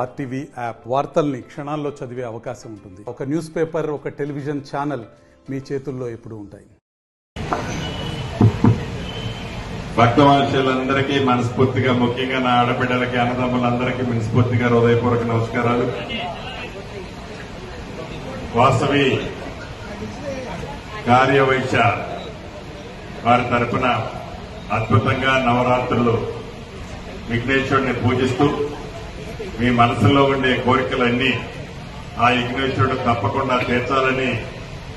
RTV app వార్తల్ని క్షణాల్లో చదివే అవకాశం ఉంటుంది. ఒక న్యూస్ పేపర్, ఒక టెలివిజన్ ఛానల్ మీ చేతుల్లో ఎప్పుడూ ఉంటాయి. భక్తవాసులందరికీ మనస్ఫూర్తిగా, ముఖ్యంగా నా ఆడబిడ్డలకి, అన్నదమ్ములందరికీ మనస్ఫూర్తిగా హృదయపూర్వక నమస్కారాలు. వాసవి కార్యవైశ్య వారి తరపున అద్భుతంగా నవరాత్రులు విఘ్నేశ్వరుడిని పూజిస్తూ మీ మనసులో ఉండే కోరికలన్నీ ఆ విఘ్నేశ్వరుడు తప్పకుండా తీర్చాలని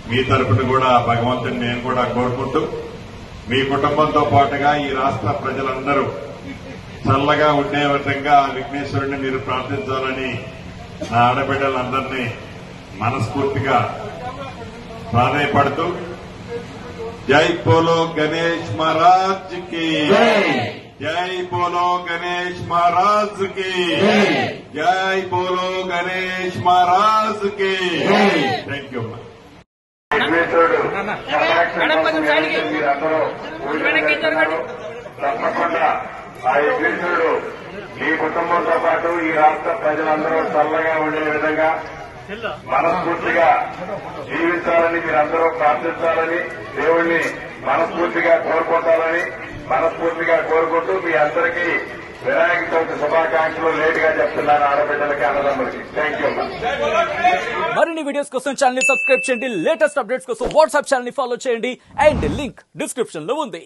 మీ తరపున కూడా భగవంతుని నేను కూడా కోరుకుంటూ, మీ కుటుంబంతో పాటుగా ఈ రాష్ట్ర ప్రజలందరూ చల్లగా ఉండే విధంగా ఆ విఘ్నేశ్వరుడిని మీరు ప్రార్థించాలని నా ఆడబిడ్డలందరినీ మనస్ఫూర్తిగా ప్రాధాయపడుతూ, జై బోలో గణేష్ మహారాజ్ కి, జై బోలో గణేష్ మహారాజ్ కి, జై బోలో గణేష్ మహారాజ్ కి. Thank you. తప్పకుండా ఆ విఘ్నేశ్వరుడు మీ కుటుంబంతో పాటు ఈ రాష్ట్ర ప్రజలందరూ చల్లగా ఉండే విధంగా మనస్ఫూర్తిగా జీవించాలని మీరందరూ ప్రార్థించాలని దేవుణ్ణి మనస్ఫూర్తిగా కోరుకుంటూ మీ అందరికీ వినాయక చవితి శుభాకాంక్షలు లేట్ గా చెప్తున్నాను ఆడబిడ్డలకి, అన్నదమ్ములకి. Thank you. మరిన్ని వీడియోస్ కోసం ఛానల్ ని సబ్స్క్రైబ్ చేయండి. లేటెస్ట్ అప్డేట్స్ కోసం వాట్సాప్ ఛానల్ ని ఫాలో చేయండి. అండ్ లింక్ డిస్క్రిప్షన్ లో ఉంది.